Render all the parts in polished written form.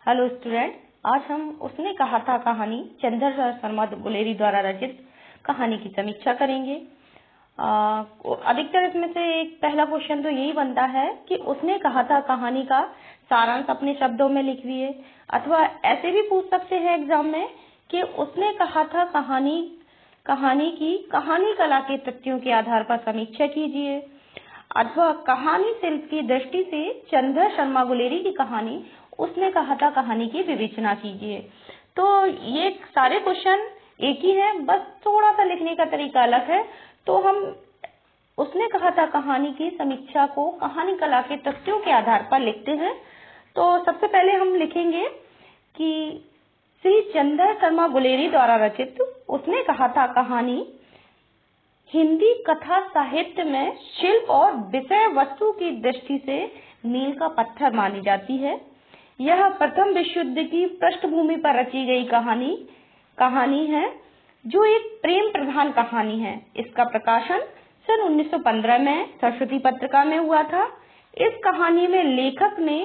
Hello student, आज हम उसने कहा था कहानी चंद्रशेखर शर्मा गुलेरी द्वारा रचित कहानी की समीक्षा करेंगे। अधिकतर इसमें से एक पहला क्वेश्चन तो यही बनता है कि उसने कहा था कहानी का सारांश अपने शब्दों में लिखिए, अथवा ऐसे भी पूछ सकते हैं एग्जाम में कि उसने कहा था कहानी की कहानी कला के तथ्यों के आधार पर समीक्षा कीजिए, अथवा कहानी शिल्प की दृष्टि से चंद्रशेखर शर्मा गुलेरी की कहानी उसने कहा था कहानी की विवेचना कीजिए। तो ये सारे क्वेश्चन एक ही है, बस थोड़ा सा लिखने का तरीका अलग है। तो हम उसने कहा था कहानी की समीक्षा को कहानी कला के तथ्यों के आधार पर लिखते हैं। तो सबसे पहले हम लिखेंगे कि श्री चंद्रशेखर शर्मा गुलेरी द्वारा रचित उसने कहा था कहानी हिंदी कथा साहित्य में शिल्प और विषय वस्तु की दृष्टि से मील का पत्थर मानी जाती है। यह प्रथम विश्व युद्ध की पृष्ठभूमि पर रची गई कहानी है, जो एक प्रेम प्रधान कहानी है। इसका प्रकाशन सन 1915 में सरस्वती पत्रिका में हुआ था। इस कहानी में लेखक ने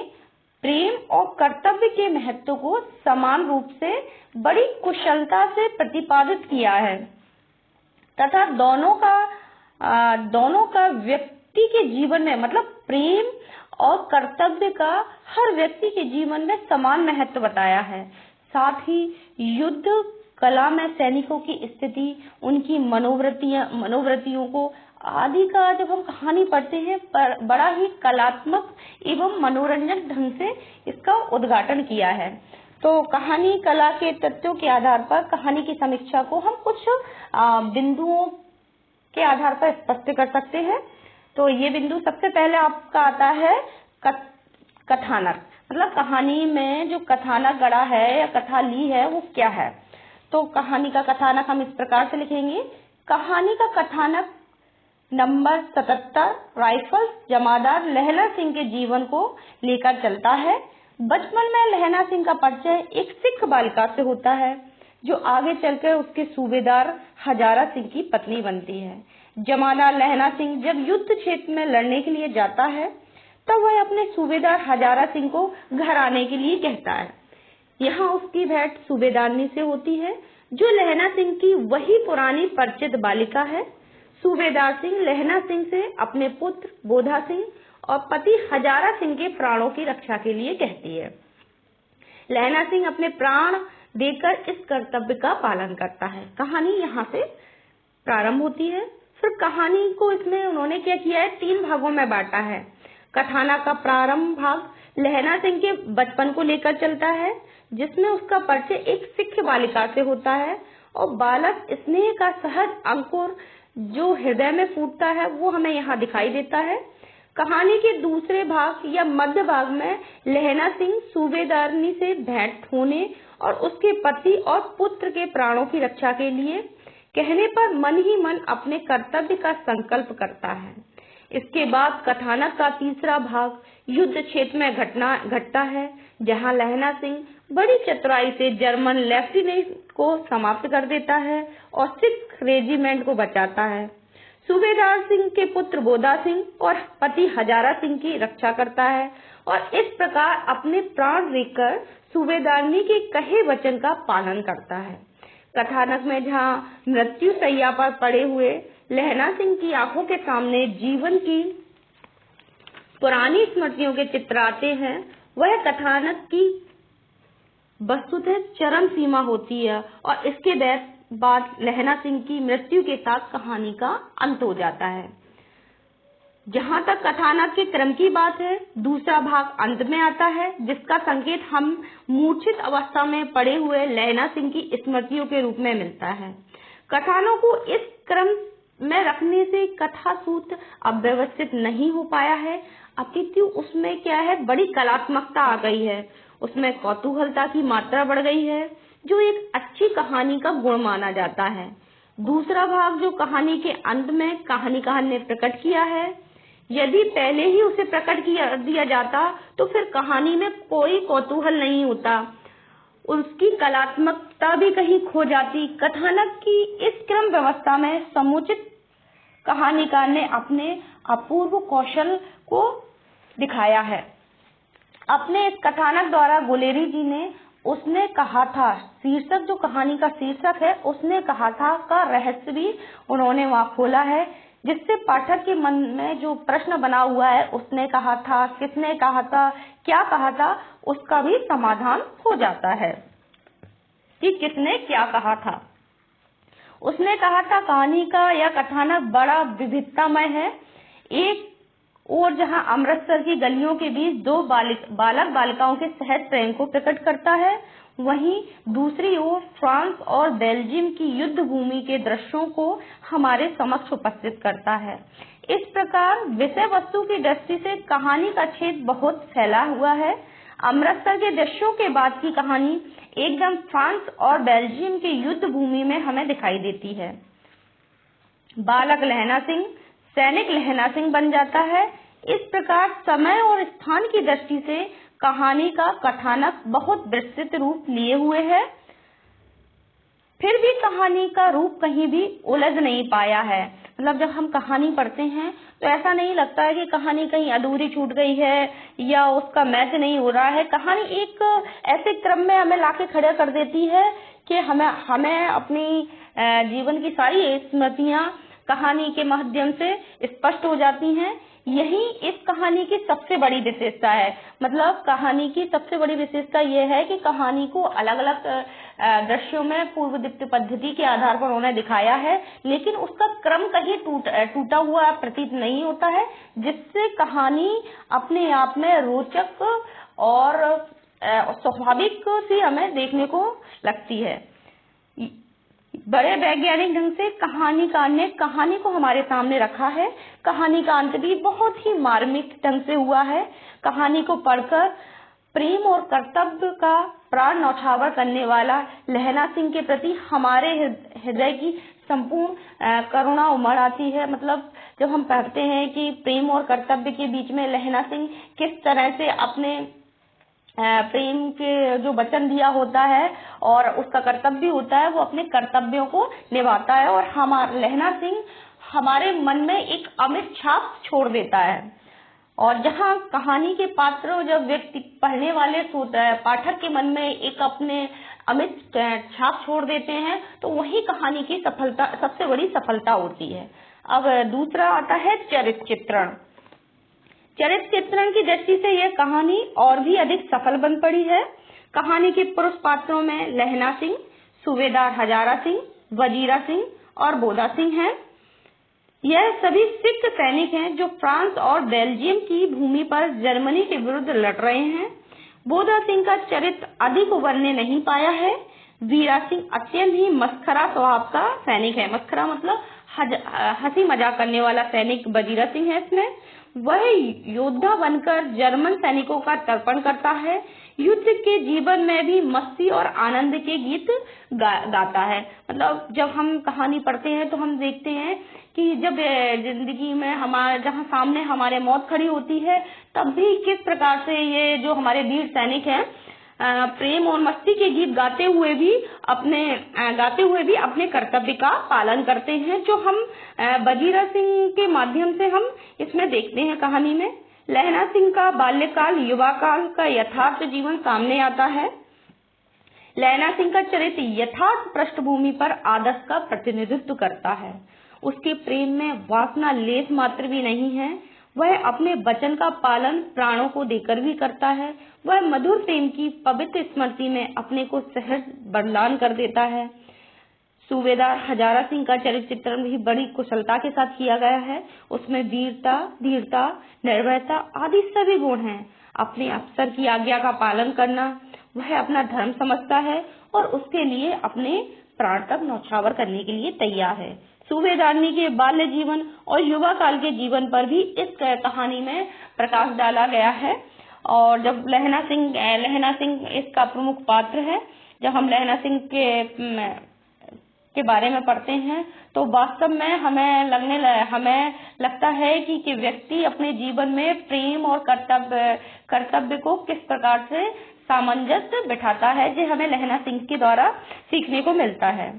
प्रेम और कर्तव्य के महत्व को समान रूप से बड़ी कुशलता से प्रतिपादित किया है तथा दोनों का व्यक्ति के जीवन में, मतलब प्रेम और कर्तव्य का हर व्यक्ति के जीवन में समान महत्व बताया है। साथ ही युद्ध कला में सैनिकों की स्थिति, उनकी मनोवृत्तियों को आदि का जब हम कहानी पढ़ते हैं बड़ा ही कलात्मक एवं मनोरंजक ढंग से इसका उद्घाटन किया है। तो कहानी कला के तथ्यों के आधार पर कहानी की समीक्षा को हम कुछ बिंदुओं के आधार पर स्पष्ट कर सकते हैं। तो ये बिंदु सबसे पहले आपका आता है कथानक, मतलब कहानी में जो कथानक गढ़ा है या कथा ली है वो क्या है। तो कहानी का कथानक हम इस प्रकार से लिखेंगे। कहानी का कथानक नंबर 77 राइफल्स जमादार लहना सिंह के जीवन को लेकर चलता है। बचपन में लहना सिंह का परिचय एक सिख बालिका से होता है, जो आगे चलकर उसके सूबेदार हजारा सिंह की पत्नी बनती है। जमादार लहना सिंह जब युद्ध क्षेत्र में लड़ने के लिए जाता है, तब वह अपने सूबेदार हजारा सिंह को घर आने के लिए कहता है। यहाँ उसकी भेंट सूबेदारनी से होती है, जो लहना सिंह की वही पुरानी परिचित बालिका है। सूबेदार सिंह लहना सिंह से अपने पुत्र बोधा सिंह और पति हजारा सिंह के प्राणों की रक्षा के लिए कहती है। लहना सिंह अपने प्राण देकर इस कर्तव्य का पालन करता है। कहानी यहाँ से प्रारंभ होती है। फिर कहानी को इसमें उन्होंने क्या किया है, 3 भागों में बांटा है। कथानक का प्रारंभ भाग लहना सिंह के बचपन को लेकर चलता है, जिसमें उसका परिचय एक सिख बालिका से होता है और बालक स्नेह का सहज अंकुर जो हृदय में फूटता है वो हमें यहाँ दिखाई देता है। कहानी के दूसरे भाग या मध्य भाग में लहना सिंह सूबेदारनी से भेंट होने और उसके पति और पुत्र के प्राणों की रक्षा के लिए कहने पर मन ही मन अपने कर्तव्य का संकल्प करता है। इसके बाद कथानक का तीसरा भाग युद्ध क्षेत्र में घटता है, जहां लहना सिंह बड़ी चतुराई से जर्मन लेफ्टिनेंट को समाप्त कर देता है और सिख रेजिमेंट को बचाता है। सूबेदार सिंह के पुत्र बोधा सिंह और पति हजारा सिंह की रक्षा करता है और इस प्रकार अपने प्राण देकर सूबेदारनी के कहे वचन का पालन करता है। कथानक में जहाँ मृत्यु शैया पर पड़े हुए लहना सिंह की आंखों के सामने जीवन की पुरानी स्मृतियों के चित्र आते हैं, वह कथानक की वस्तुतः चरम सीमा होती है और इसके बाद लहना सिंह की मृत्यु के साथ कहानी का अंत हो जाता है। जहाँ तक कथानक के क्रम की बात है, दूसरा भाग अंत में आता है, जिसका संकेत हम मूर्छित अवस्था में पड़े हुए लहना सिंह की स्मृतियों के रूप में मिलता है। कथानों को इस क्रम में रखने से कथा सूत्र अव्यवस्थित नहीं हो पाया है, अपितु उसमें क्या है, बड़ी कलात्मकता आ गई है, उसमें कौतूहलता की मात्रा बढ़ गई है, जो एक अच्छी कहानी का गुण माना जाता है। दूसरा भाग जो कहानी के अंत में कहानीकार ने प्रकट किया है, यदि पहले ही उसे प्रकट दिया जाता तो फिर कहानी में कोई कौतूहल नहीं होता, उसकी कलात्मकता भी कहीं खो जाती। कथानक की इस क्रम व्यवस्था में समुचित कहानीकार ने अपने अपूर्व कौशल को दिखाया है। अपने इस कथानक द्वारा गुलेरी जी ने उसने कहा था शीर्षक, जो कहानी का शीर्षक है उसने कहा था का रहस्य भी उन्होंने वहाँ खोला है, जिससे पाठक के मन में जो प्रश्न बना हुआ है उसने कहा था, किसने कहा था, क्या कहा था, उसका भी समाधान हो जाता है कि किसने क्या कहा था। उसने कहा था कहानी का यह कथानक बड़ा विविधतामय है। एक और जहां अमृतसर की गलियों के बीच दो बालक बालिकाओं के सहज प्रेम को प्रकट करता है, वहीं दूसरी ओर फ्रांस और बेल्जियम की युद्ध भूमि के दृश्यों को हमारे समक्ष उपस्थित करता है। इस प्रकार विषय वस्तु की दृष्टि से कहानी का क्षेत्र बहुत फैला हुआ है। अमृतसर के दृश्यों के बाद की कहानी एकदम फ्रांस और बेल्जियम की युद्ध भूमि में हमें दिखाई देती है। बालक लहना सिंह सैनिक लहना सिंह बन जाता है। इस प्रकार समय और स्थान की दृष्टि से कहानी का कथानक बहुत विस्तृत रूप लिए हुए है। फिर भी कहानी का रूप कहीं भी उलझ नहीं पाया है। मतलब जब हम कहानी पढ़ते हैं तो ऐसा नहीं लगता है कि कहानी कहीं अधूरी छूट गई है या उसका मैच नहीं हो रहा है। कहानी एक ऐसे क्रम में हमें लाके खड़ा कर देती है कि हमें अपनी जीवन की सारी स्मृतियां कहानी के माध्यम से स्पष्ट हो जाती हैं। यही इस कहानी की सबसे बड़ी विशेषता है। मतलब कहानी की सबसे बड़ी विशेषता यह है कि कहानी को अलग अलग दृश्यों में पूर्व दीप्ति पद्धति के आधार पर उन्होंने दिखाया है, लेकिन उसका क्रम कहीं टूटा हुआ प्रतीत नहीं होता है, जिससे कहानी अपने आप में रोचक और स्वाभाविक सी हमें देखने को लगती है। बड़े वैज्ञानिक ढंग से कहानीकार ने कहानी को हमारे सामने रखा है। कहानी का अंत भी बहुत ही मार्मिक ढंग से हुआ है। कहानी को पढ़कर प्रेम और कर्तव्य का प्राण न्यौछावर करने वाला लहना सिंह के प्रति हमारे हृदय की संपूर्ण करुणा उमड़ आती है। मतलब जब हम पढ़ते हैं कि प्रेम और कर्तव्य के बीच में लहना सिंह किस तरह से अपने प्रेम के जो वचन दिया होता है और उसका कर्तव्य होता है, वो अपने कर्तव्यों को निभाता है और हमारा लहना सिंह हमारे मन में एक अमिट छाप छोड़ देता है। और जहाँ कहानी के पात्र जब व्यक्ति पढ़ने वाले पाठक के मन में एक अपने अमिट छाप छोड़ देते हैं, तो वही कहानी की सफलता, सबसे बड़ी सफलता होती है। अब दूसरा आता है चरित्र चित्रण। चरित्र चित्रण की दृष्टि से यह कहानी और भी अधिक सफल बन पड़ी है। कहानी के पुरुष पात्रों में लहना सिंह, सूबेदार हजारा सिंह, वजीरा सिंह और बोधा सिंह हैं। यह सभी सिख सैनिक हैं जो फ्रांस और बेल्जियम की भूमि पर जर्मनी के विरुद्ध लड़ रहे हैं। बोधा सिंह का चरित्र अधिक उभरने नहीं पाया है। वीरा सिंह अत्यंत ही मस्खरा स्वभाव का सैनिक है। मस्खरा मतलब हंसी मजाक करने वाला सैनिक वजीरा सिंह है। इसमें वह योद्धा बनकर जर्मन सैनिकों का तर्पण करता है। युद्ध के जीवन में भी मस्ती और आनंद के गीत गाता है। मतलब जब हम कहानी पढ़ते हैं तो हम देखते हैं कि जब जिंदगी में हमारे जहाँ सामने हमारे मौत खड़ी होती है, तब भी किस प्रकार से ये जो हमारे वीर सैनिक हैं प्रेम और मस्ती के गीत गाते हुए भी अपने कर्तव्य का पालन करते हैं, जो हम वजीरा सिंह के माध्यम से हम इसमें देखते हैं। कहानी में लहना सिंह का बाल्यकाल युवा काल का यथार्थ जीवन सामने आता है। लहना सिंह का चरित्र यथार्थ पृष्ठभूमि पर आदर्श का प्रतिनिधित्व करता है। उसके प्रेम में वासना लेस मात्र भी नहीं है। वह अपने वचन का पालन प्राणों को देकर भी करता है। वह मधुर प्रेम की पवित्र स्मृति में अपने को सहज बलिदान कर देता है। सूबेदार हजारा सिंह का चरित्र चित्रण भी बड़ी कुशलता के साथ किया गया है। उसमें वीरता, धीरता, निर्भयता आदि सभी गुण हैं। अपने अफसर की आज्ञा का पालन करना वह अपना धर्म समझता है और उसके लिए अपने प्राण तक न्यौछावर करने के लिए तैयार है। सूबेदारनी के बाल्य जीवन और युवा काल के जीवन पर भी इस कहानी में प्रकाश डाला गया है। और जब लहना सिंह इसका प्रमुख पात्र है। जब हम लहना सिंह के बारे में पढ़ते हैं तो वास्तव में हमें लगता है कि व्यक्ति अपने जीवन में प्रेम और कर्तव्य को किस प्रकार से सामंजस्य बिठाता है, जो हमें लहना सिंह के द्वारा सीखने को मिलता है।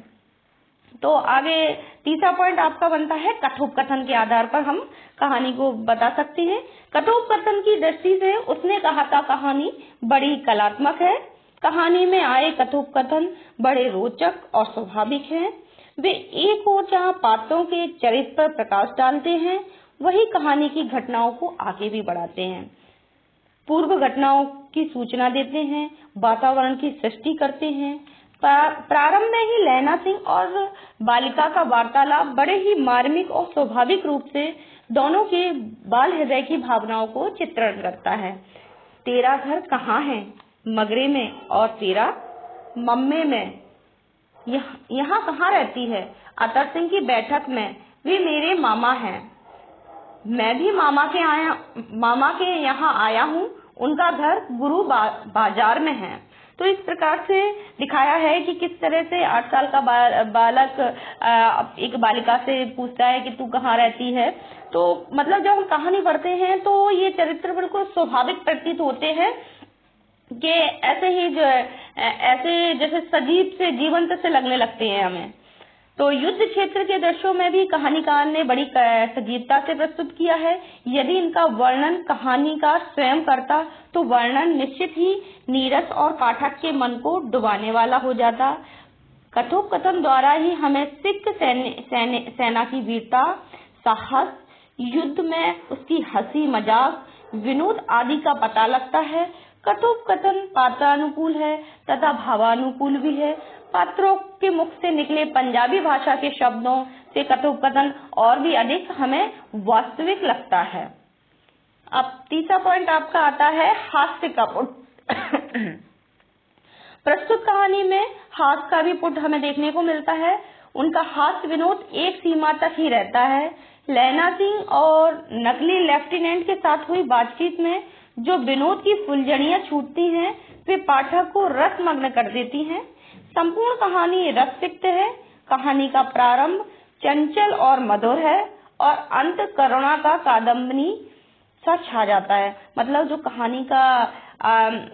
तो आगे तीसरा पॉइंट आपका बनता है कथोपकथन के आधार पर हम कहानी को बता सकते हैं। कथोपकथन की दृष्टि से उसने कहा था कहानी बड़ी कलात्मक है। कहानी में आए कथोपकथन बड़े रोचक और स्वाभाविक हैं। वे एक ओर जहाँ पात्रों के चरित्र पर प्रकाश डालते हैं, वही कहानी की घटनाओं को आगे भी बढ़ाते हैं। पूर्व घटनाओं की सूचना देते हैं, वातावरण की सृष्टि करते हैं। प्रारंभ में ही लैला सिंह और बालिका का वार्तालाप बड़े ही मार्मिक और स्वाभाविक रूप से दोनों के बाल हृदय की भावनाओं को चित्रण करता है। तेरा घर कहाँ है? मगरे में। और तेरा? मम्मे में। यहाँ कहाँ रहती है? अतर सिंह की बैठक में। वे मेरे मामा हैं। मैं भी मामा के यहाँ आया हूँ। उनका घर गुरु बाजार में है। तो इस प्रकार से दिखाया है कि किस तरह से 8 साल का बालक एक बालिका से पूछता है कि तू कहाँ रहती है। तो मतलब जब हम कहानी पढ़ते हैं तो ये चरित्र बिल्कुल स्वाभाविक प्रतीत होते हैं कि ऐसे ही जो ऐसे जैसे सजीव से जीवंत से लगने लगते हैं हमें। तो युद्ध क्षेत्र के दृश्यों में भी कहानीकार ने बड़ी सजीवता से प्रस्तुत किया है। यदि इनका वर्णन कहानीकार स्वयं करता तो वर्णन निश्चित ही नीरस और पाठक के मन को डुबाने वाला हो जाता। कथोपकथन द्वारा ही हमें सिख सेना की वीरता, साहस, युद्ध में उसकी हंसी मजाक, विनोद आदि का पता लगता है। कथोपकथन पात्रानुकूल है तथा भावानुकूल भी है। पात्रों के मुख से निकले पंजाबी भाषा के शब्दों से कथोपकथन और भी अधिक हमें वास्तविक लगता है। अब तीसरा पॉइंट आपका आता है हास्य का पुट। प्रस्तुत कहानी में हास्य का भी पुट हमें देखने को मिलता है। उनका हास्य विनोद एक सीमा तक ही रहता है। लैला सिंह और नकली लेफ्टिनेंट के साथ हुई बातचीत में जो विनोद की फुलझड़ियां छूटती हैं, वे पाठक को रसमग्न कर देती हैं। संपूर्ण कहानी रससिक्त है। कहानी का प्रारंभ चंचल और मधुर है और अंत करुणा का कादम्बनी सा छा जाता है। मतलब जो कहानी का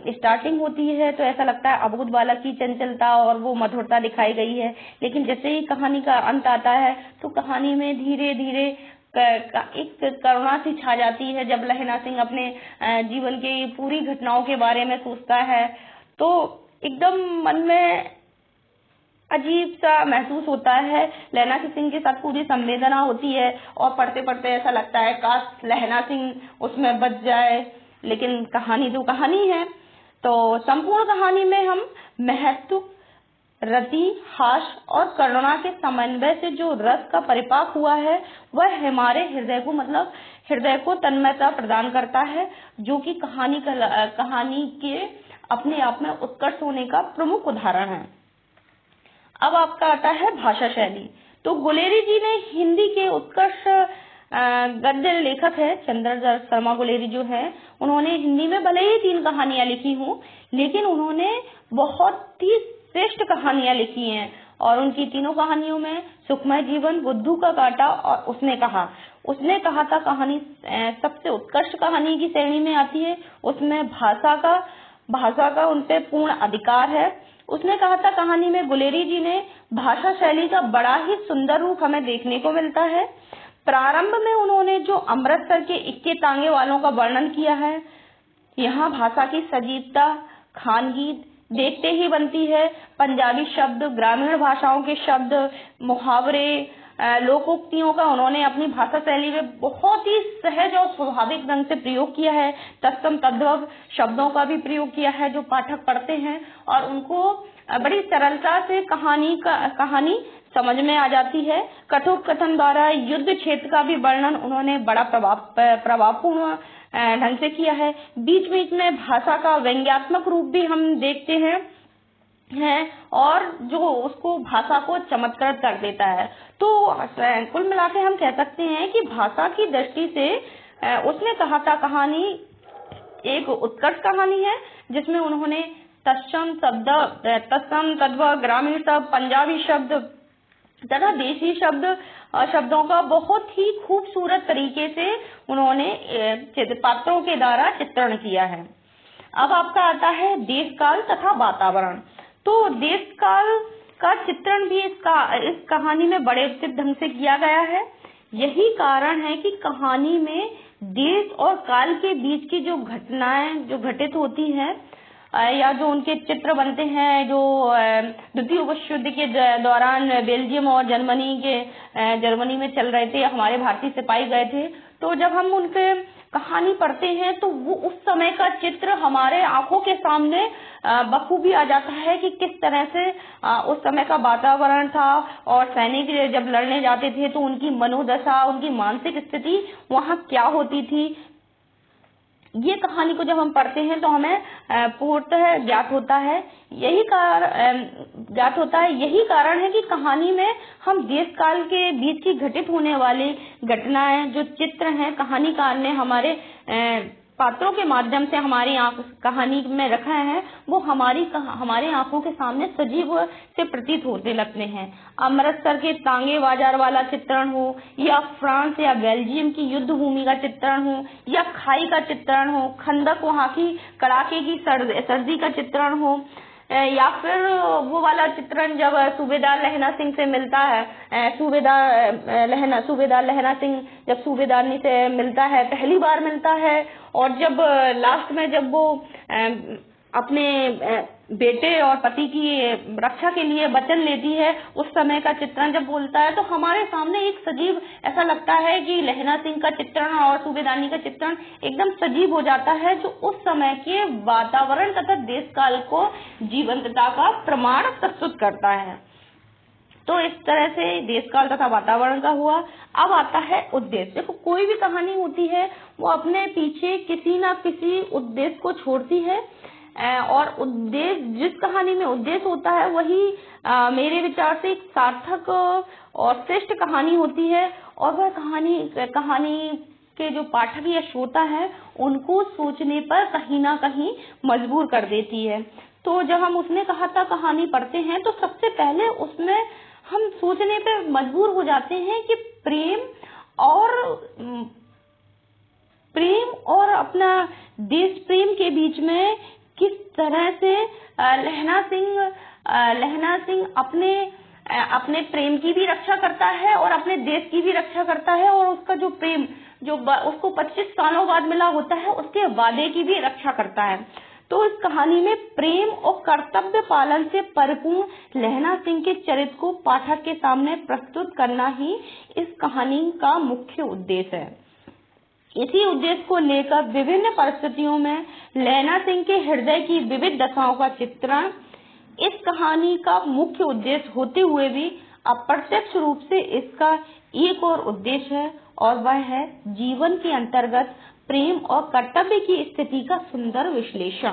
स्टार्टिंग होती है तो ऐसा लगता है अबोध बालक की चंचलता और वो मधुरता दिखाई गई है, लेकिन जैसे ही कहानी का अंत आता है तो कहानी में धीरे धीरे एक करुणा सी छा जाती है। जब लैला सिंह अपने जीवन की पूरी घटनाओं के बारे में सोचता है तो एकदम मन में अजीब सा महसूस होता है। लैला सिंह के साथ पूरी संवेदना होती है और पढ़ते पढ़ते ऐसा लगता है काश लैला सिंह उसमें बच जाए, लेकिन कहानी तो कहानी है। तो संपूर्ण कहानी में हम महत्व, रति, हास्य और करुणा के समन्वय से जो रस का परिपाक हुआ है वह हमारे हृदय को तन्मयता प्रदान करता है, जो कि कहानी के अपने आप में उत्कर्ष होने का प्रमुख उदाहरण है। अब आपका आता है भाषा शैली। तो गुलेरी जी ने हिंदी के उत्कर्ष गद्य लेखक है चंद्रधर शर्मा गुलेरी जो है, उन्होंने हिंदी में भले ही 3 कहानियां लिखी हूँ, लेकिन उन्होंने बहुत ही श्रेष्ठ कहानियां लिखी हैं। और उनकी तीनों कहानियों में सुखमय जीवन, बुद्धू का कांटा और उसने कहा था कहानी सबसे उत्कृष्ट कहानी की श्रेणी में आती है। उसमें भाषा का उन पे पूर्ण अधिकार है। उसने कहा था कहानी में गुलेरी जी ने भाषा शैली का बड़ा ही सुंदर रूप हमें देखने को मिलता है। प्रारंभ में उन्होंने जो अमृतसर के इक्के तांगे वालों का वर्णन किया है, यहाँ भाषा की सजीवता, खानगी देखते ही बनती है। पंजाबी शब्द, ग्रामीण भाषाओं के शब्द, मुहावरे, लोकोक्तियों का उन्होंने अपनी भाषा शैली में बहुत ही सहज और स्वाभाविक ढंग से प्रयोग किया है। तत्सम तद्भव शब्दों का भी प्रयोग किया है जो पाठक पढ़ते हैं और उनको बड़ी सरलता से कहानी समझ में आ जाती है। कथोपकथन द्वारा युद्ध क्षेत्र का भी वर्णन उन्होंने बड़ा प्रभावपूर्ण ढंग से किया है। बीच बीच में भाषा का व्यंग्यात्मक रूप भी हम देखते हैं और जो उसको भाषा को चमत्कृत कर देता है। तो कुल मिलाकर हम कह सकते हैं कि भाषा की दृष्टि से उसने कहा था कहानी एक उत्कृष्ट कहानी है, जिसमें उन्होंने तत्सम तद्भव, ग्रामीण शब्द, पंजाबी शब्द तथा देशी शब्दों का बहुत ही खूबसूरत तरीके से उन्होंने पात्रों के द्वारा चित्रण किया है। अब आपका आता है देश काल तथा वातावरण। तो देश काल का चित्रण भी इस कहानी में बड़े उत्कृष्ट ढंग से किया गया है। यही कारण है कि कहानी में देश और काल के बीच की जो घटनाएं जो घटित होती हैं या जो उनके चित्र बनते हैं, जो द्वितीय विश्व युद्ध के दौरान बेल्जियम और जर्मनी में चल रहे थे, हमारे भारतीय सिपाही गए थे, तो जब हम उनके कहानी पढ़ते हैं तो वो उस समय का चित्र हमारे आंखों के सामने बखूबी आ जाता है कि किस तरह से उस समय का वातावरण था और सैनिक जब लड़ने जाते थे तो उनकी मनोदशा, उनकी मानसिक स्थिति वहाँ क्या होती थी। ये कहानी को जब हम पढ़ते हैं तो हमें पूर्णतः ज्ञात होता है। यही कारण है कि कहानी में हम देश काल के बीच की घटित होने वाली घटनाएं, जो चित्र हैं, कहानीकार ने हमारे पात्रों के माध्यम से हमारी कहानी में रखा है, वो हमारे आंखों के सामने सजीव से प्रतीत होने लगते हैं। अमृतसर के तांगे बाजार वाला चित्रण हो, या फ्रांस या बेल्जियम की युद्ध भूमि का चित्रण हो, या खाई का चित्रण हो, खंदक वहाँ की कड़ाके की सर्दी का चित्रण हो, या फिर वो वाला चित्रण जब सूबेदार लहना सिंह से मिलता है, सूबेदार लहना सिंह जब सूबेदारनी से मिलता है, पहली बार मिलता है, और जब लास्ट में जब वो अपने बेटे और पति की रक्षा के लिए वचन लेती है, उस समय का चित्रण जब बोलता है तो हमारे सामने एक सजीव, ऐसा लगता है कि लहना सिंह का चित्रण और सूबेदारनी का चित्रण एकदम सजीव हो जाता है, जो उस समय के वातावरण तथा देश काल को जीवंतता का प्रमाण प्रस्तुत करता है। तो इस तरह से देश काल तथा वातावरण का हुआ। अब आता है उद्देश्य। देखो, कोई भी कहानी होती है वो अपने पीछे किसी न किसी उद्देश्य को छोड़ती है, और उद्देश्य, जिस कहानी में उद्देश्य होता है वही मेरे विचार से एक सार्थक और श्रेष्ठ कहानी होती है, और वह कहानी के जो पाठक या श्रोता है उनको सोचने पर कहीं ना कहीं मजबूर कर देती है। तो जब हम उसने कहा था कहानी पढ़ते हैं तो सबसे पहले उसमें हम सोचने पर मजबूर हो जाते हैं कि प्रेम और अपना देश प्रेम के बीच में किस तरह से लहना सिंह अपने प्रेम की भी रक्षा करता है और अपने देश की भी रक्षा करता है, और उसका जो प्रेम जो उसको 25 सालों बाद मिला होता है उसके वादे की भी रक्षा करता है। तो इस कहानी में प्रेम और कर्तव्य पालन से परिपूर्ण लहना सिंह के चरित्र को पाठक के सामने प्रस्तुत करना ही इस कहानी का मुख्य उद्देश्य है। इसी उद्देश्य को लेकर विभिन्न परिस्थितियों में लहना सिंह के हृदय की विविध दशाओं का चित्रण इस कहानी का मुख्य उद्देश्य होते हुए भी अप्रत्यक्ष रूप से इसका एक और उद्देश्य है, और वह है जीवन के अंतर्गत प्रेम और कर्तव्य की स्थिति का सुंदर विश्लेषण।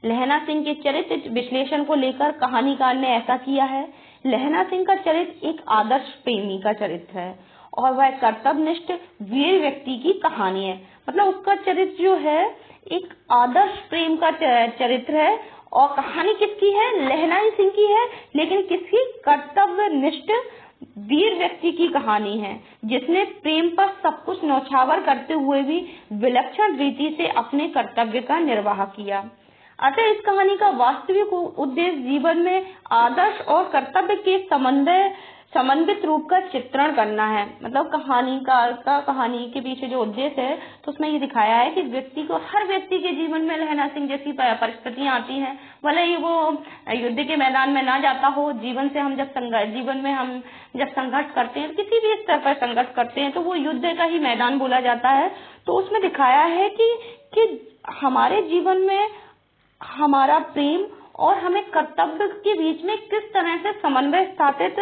लहना सिंह के चरित्र विश्लेषण को लेकर कहानीकार ने ऐसा किया है। लहना सिंह का चरित्र एक आदर्श प्रेमी का चरित्र है, और वह कर्तव्यनिष्ठ वीर व्यक्ति की कहानी है। मतलब उसका चरित्र जो है एक आदर्श प्रेम का चरित्र है, और कहानी किसकी है? लहना सिंह की है, लेकिन किसकी? कर्तव्यनिष्ठ वीर व्यक्ति की कहानी है, जिसने प्रेम पर सब कुछ न्यौछावर करते हुए भी विलक्षण रीति से अपने कर्तव्य का निर्वाह किया। अतः इस कहानी का वास्तविक उद्देश्य जीवन में आदर्श और कर्तव्य के समन्वित रूप का चित्रण करना है। मतलब कहानीकार का कहानी के पीछे जो उद्देश्य है तो उसमें ये दिखाया है कि हर व्यक्ति के जीवन में लहना सिंह जैसी परिस्थितियां आती हैं, भले ही वो युद्ध के मैदान में ना जाता हो। जीवन में हम जब संघर्ष करते हैं, किसी भी स्तर पर संघर्ष करते हैं, तो वो युद्ध का ही मैदान बोला जाता है। तो उसमें दिखाया है कि हमारे जीवन में हमारा प्रेम और हमें कर्तव्य के बीच में किस तरह से समन्वय स्थापित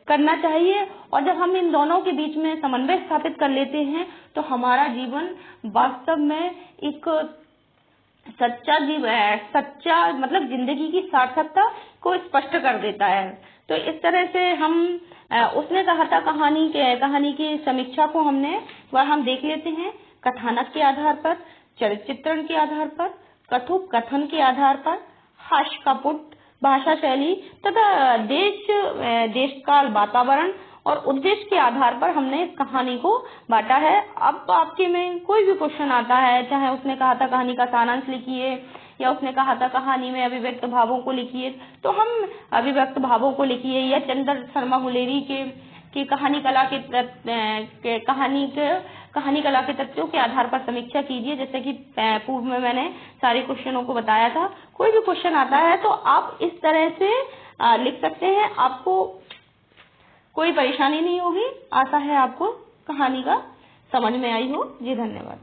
करना चाहिए, और जब हम इन दोनों के बीच में समन्वय स्थापित कर लेते हैं तो हमारा जीवन वास्तव में एक सच्चा मतलब जिंदगी की सार्थकता को स्पष्ट कर देता है। तो इस तरह से हम उसने कहा था कहानी की समीक्षा को हम देख लेते हैं। कथानक के आधार पर, चरित्र चित्रण के आधार पर, कथुक कथन के आधार पर, हास्य कपट भाषा शैली तथा देश काल वातावरण और उद्देश्य के आधार पर हमने इस कहानी को बांटा है। अब आपके में कोई भी क्वेश्चन आता है, चाहे उसने कहा था कहानी का सारांश लिखिए या उसने कहा था कहानी में अभिव्यक्त भावों को लिखिए, तो हम अभिव्यक्त भावों को लिखिए, या चंद्र शर्मा गुलेरी की कहानी कला के तथ्यों के आधार पर समीक्षा कीजिए। जैसे कि पूर्व में मैंने सारे क्वेश्चनों को बताया था। कोई भी क्वेश्चन आता है तो आप इस तरह से लिख सकते हैं, आपको कोई परेशानी नहीं होगी। आशा है आपको कहानी का समझ में आई हो। जी धन्यवाद।